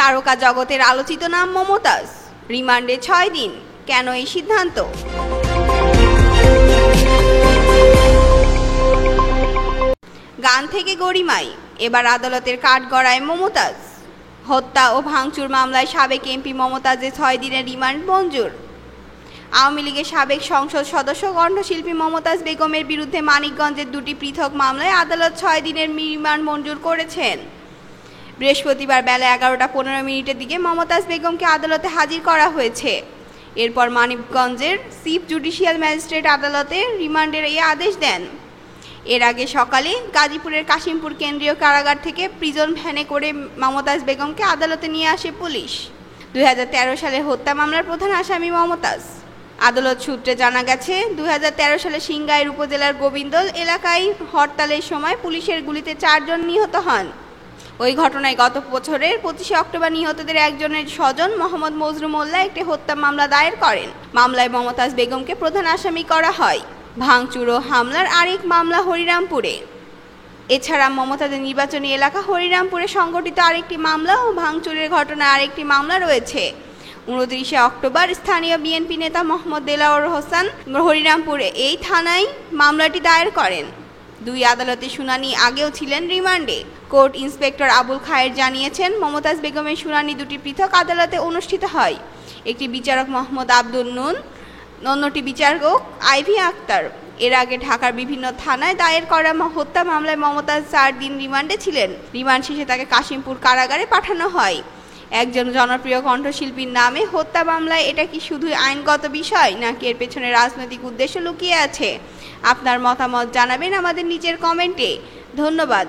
তারকা জগতের আলোচিত নাম মমতাজ, রিমান্ডে ৬ দিন, কেন এই সিদ্ধান্ত? গান থেকে গরিমাই, এবার আদালতের কাঠগড়ায় মমতাজ। হত্যা ও ভাঙচুর মামলায় সাবেক এমপি মমতাজের ৬ দিনের রিমান্ড মঞ্জুর। আওয়ামী লীগের সাবেক সংসদ সদস্য কণ্ঠশিল্পী মমতাজ বেগমের বিরুদ্ধে মানিকগঞ্জের দুটি পৃথক মামলায় আদালত ৬ দিনের রিমান্ড মঞ্জুর করেছেন। বৃহস্পতিবার বেলা 11:15 দিকে মমতাজ বেগমকে আদালতে হাজির করা হয়েছে। এরপর মানিকগঞ্জের চিফ জুডিশিয়াল ম্যাজিস্ট্রেট আদালতে রিমান্ডের এই আদেশ দেন। এর আগে সকালে গাজীপুরের কাশিমপুর কেন্দ্রীয় কারাগার থেকে প্রিজন ভ্যানে করে মমতাজ বেগমকে আদালতে নিয়ে আসে পুলিশ। 2013 সালে হত্যা মামলার প্রধান আসামি মমতাজ। আদালত সূত্রে জানা গেছে, 2013 সালে সিংগাইর উপজেলার গোবিন্দল এলাকায় হরতালের সময় পুলিশের গুলিতে 4 জন নিহত হন। ওই ঘটনায় গত বছরের 25 অক্টোবর নিহতদের একজনের স্বজন মোহাম্মদ মজরু মোল্লা একটি হত্যা মামলা দায়ের করেন। মামলায় মমতাজ বেগমকে প্রধান আসামি করা হয়। ভাঙচুর ও হামলার আরেক মামলা হরিরামপুরে। এছাড়া মমতাজের নির্বাচনী এলাকা হরিরামপুরে সংঘটিত আরেকটি মামলা ও ভাঙচুরের ঘটনায় আরেকটি মামলা রয়েছে। 29 অক্টোবর স্থানীয় বিএনপি নেতা মোহাম্মদ দেলাওয়ার হোসেন হরিরামপুরে এই থানায় মামলাটি দায়ের করেন। দুই আদালতে শুনানি আগেও ছিলেন রিমান্ডে। কোর্ট ইন্সপেক্টর আবুল খায়ের জানিয়েছেন, মমতাজ বেগমের শুনানি দুটি পৃথক আদালতে অনুষ্ঠিত হয়। একটি বিচারক মোহাম্মদ আব্দুল নুন, অন্যটি বিচারক আইভি আক্তার। এর আগে ঢাকার বিভিন্ন থানায় দায়ের করা হত্যা মামলায় মমতাজ 4 দিন রিমান্ডে ছিলেন। রিমান্ড শেষে তাকে কাশিমপুর কারাগারে পাঠানো হয়। একজন জনপ্রিয় কণ্ঠশিল্পীর নামে হত্যা মামলায় এটা কি শুধু আইনগত বিষয়, নাকি এর পেছনে রাজনৈতিক উদ্দেশ্য লুকিয়ে আছে? আপনার মতামত জানাবেন আমাদের নিচের কমেন্টে। ধন্যবাদ।